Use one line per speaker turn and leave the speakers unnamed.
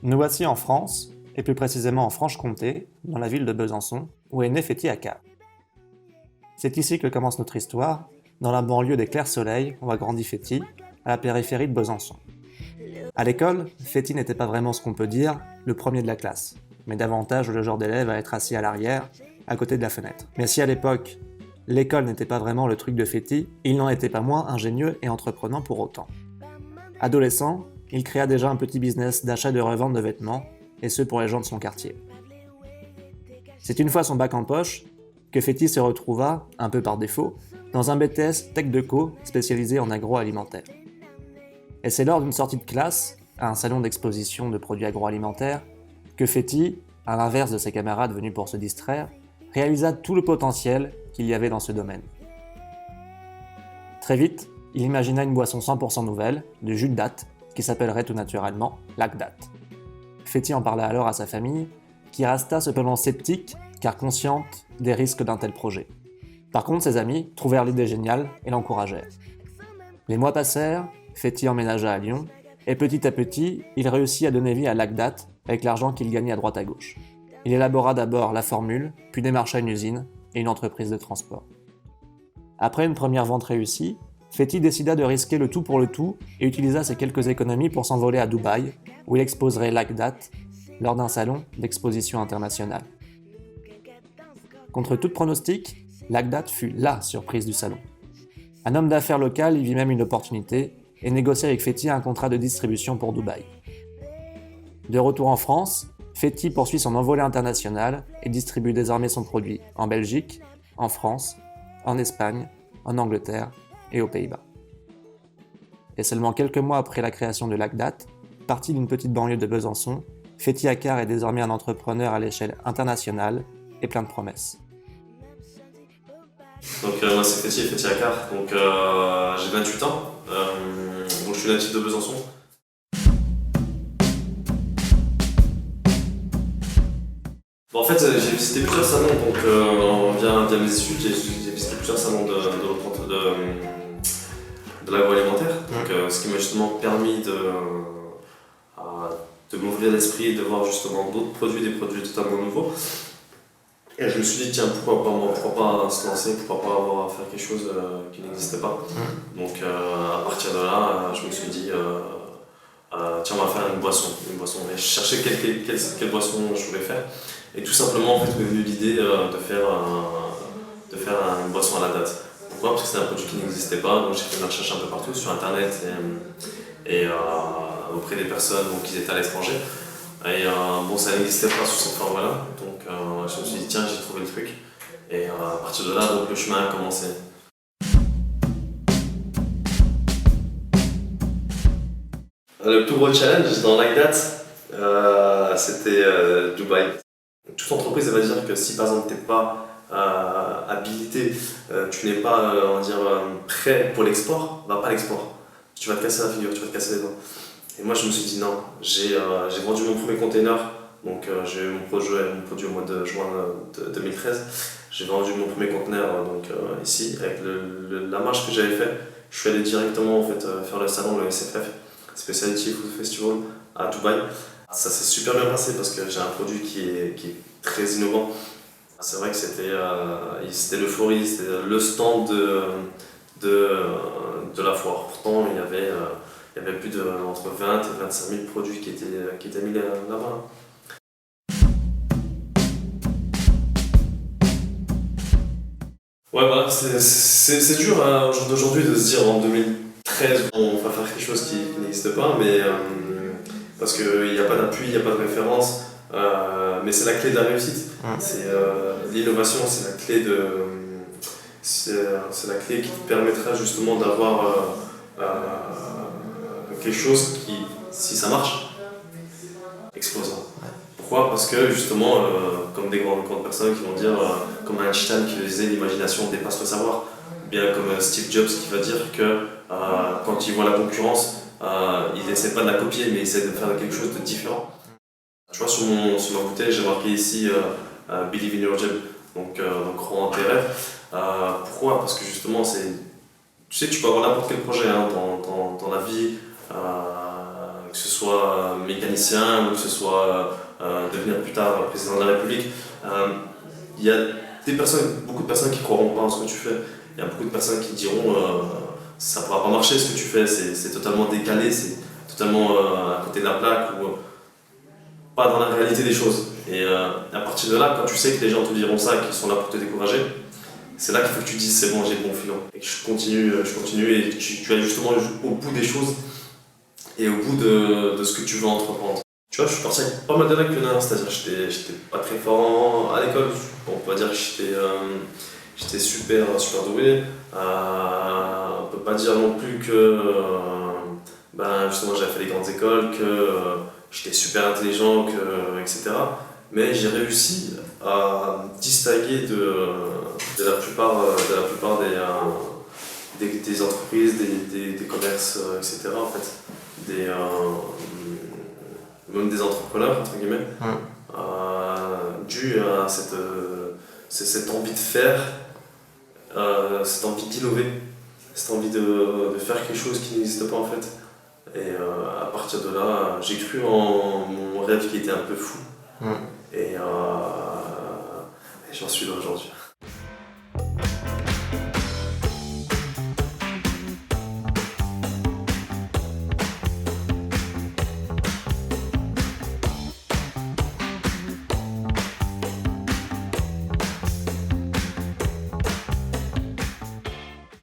Nous voici en France, et plus précisément en Franche-Comté, dans la ville de Besançon, où est né Féti Accart. C'est ici que commence notre histoire, dans la banlieue des Clairs-Soleil, où a grandi Féti, à la périphérie de Besançon. À l'école, Féti n'était pas vraiment ce qu'on peut dire, le premier de la classe, mais davantage le genre d'élève à être assis à l'arrière, à côté de la fenêtre. Mais si à l'époque, l'école n'était pas vraiment le truc de Féti, il n'en était pas moins ingénieux et entreprenant pour autant. Adolescent, il créa déjà un petit business d'achat et de revente de vêtements, et ce pour les gens de son quartier. C'est une fois son bac en poche que Féti se retrouva, un peu par défaut, dans un BTS Tech Deco spécialisé en agroalimentaire. Et c'est lors d'une sortie de classe, à un salon d'exposition de produits agroalimentaires, que Féti, à l'inverse de ses camarades venus pour se distraire, réalisa tout le potentiel qu'il y avait dans ce domaine. Très vite, il imagina une boisson 100% nouvelle, de jus de date, qui s'appellerait tout naturellement Lacdate. Féti en parla alors à sa famille, qui resta cependant sceptique, car consciente des risques d'un tel projet. Par contre, ses amis trouvèrent l'idée géniale et l'encouragèrent. Les mois passèrent, Féti emménagea à Lyon, et petit à petit, il réussit à donner vie à Lacdate avec l'argent qu'il gagnait à droite à gauche. Il élabora d'abord la formule, puis démarcha une usine et une entreprise de transport. Après une première vente réussie, Féti décida de risquer le tout pour le tout et utilisa ses quelques économies pour s'envoler à Dubaï, où il exposerait Lacdate lors d'un salon d'exposition internationale. Contre toute pronostic, Lacdate fut LA surprise du salon. Un homme d'affaires local y vit même une opportunité et négocia avec Féti un contrat de distribution pour Dubaï. De retour en France, Féti poursuit son envolée internationale et distribue désormais son produit en Belgique, en France, en Espagne, en Angleterre et aux Pays-Bas. Et seulement quelques mois après la création de Lacdate, parti d'une petite banlieue de Besançon, Féti Accart est désormais un entrepreneur à l'échelle internationale et plein de promesses.
Donc moi c'est Féti Accart, donc j'ai 28 ans, donc je suis natif de Besançon. Bon, en fait j'ai visité plusieurs salons, donc via mes études j'ai visité plusieurs salons de l'agroalimentaire, donc ce qui m'a justement permis de m'ouvrir l'esprit, de voir justement d'autres produits, des produits totalement nouveaux. Et je me suis dit, tiens, pourquoi pas se lancer, pourquoi pas avoir à faire quelque chose qui n'existait pas. Donc à partir de là, je me suis dit, tiens, on va faire une boisson. Et je cherchais quelle boisson je voulais faire. Et tout simplement, en fait, m'est venue l'idée de faire une boisson à la date. Pourquoi ? Parce que c'est un produit qui n'existait pas, donc j'ai fait une recherche un peu partout sur internet et auprès des personnes qui étaient à l'étranger. Et ça n'existait pas sous cette forme-là, donc je me suis dit tiens, j'ai trouvé le truc. Et à partir de là, donc, le chemin a commencé. Le plus gros challenge dans Lacdate, c'était Dubaï. Toute entreprise, elle va dire que si par exemple tu n'es pas habilité, tu n'es pas prêt pour l'export, va pas à l'export. Tu vas te casser la figure, tu vas te casser les dents. Et moi je me suis dit non, j'ai vendu mon premier container, donc j'ai eu mon produit au mois de juin 2013. J'ai vendu mon premier conteneur ici, avec la marge que j'avais faite, je suis allé directement faire le salon, le SFF, Specialty Food Festival à Dubaï. Ça s'est super bien passé parce que j'ai un produit qui est très innovant. C'est vrai que c'était l'euphorie, c'était le stand de la foire. Pourtant il y avait plus entre 20 et 25 000 produits qui étaient mis là-bas. Ouais, voilà, c'est dur au jour d'aujourd'hui de se dire en 2013 on va faire quelque chose qui n'existe pas, mais parce qu'il n'y a pas d'appui, il n'y a pas de référence, mais c'est la clé de la réussite. L'innovation, c'est la clé qui te permettra justement d'avoir quelque chose qui, si ça marche, explosera. Pourquoi ? Parce que justement, comme des grandes personnes qui vont dire, comme Einstein qui disait l'imagination dépasse le savoir, ou bien comme Steve Jobs qui va dire que quand il voit la concurrence, il n'essaie pas de la copier mais il essaie de faire quelque chose de différent. Tu vois, sur ma bouteille, j'ai marqué ici Believe in your dream, donc crois en tes rêves. Pourquoi ? Parce que justement, tu sais, tu peux avoir n'importe quel projet dans la vie, que ce soit mécanicien ou que ce soit devenir plus tard président de la République. Il y a beaucoup de personnes qui ne croiront pas en ce que tu fais. Il y a beaucoup de personnes qui diront ça ne pourra pas marcher ce que tu fais, c'est totalement décalé, c'est totalement à côté de la plaque ou pas dans la réalité des choses. Et à partir de là, quand tu sais que les gens te diront ça, qu'ils sont là pour te décourager, c'est là qu'il faut que tu dises c'est bon, j'ai le bon filon. Et que je continue et que tu ailles justement au bout des choses et au bout de ce que tu veux entreprendre. Tu vois, je suis parti avec pas mal de lacunes, c'est-à-dire j'étais pas très fort à l'école. On peut dire que j'étais super doué. On peut pas dire non plus que justement j'avais fait les grandes écoles, que j'étais super intelligent, etc. Mais j'ai réussi à me distinguer de la plupart des entreprises, des commerces, etc. En fait. Même des entrepreneurs, entre guillemets, dû à cette envie de faire, cette envie d'innover, cette envie de faire quelque chose qui n'existe pas en fait. Et à partir de là, j'ai cru en mon rêve qui était un peu fou. Et j'en suis là aujourd'hui.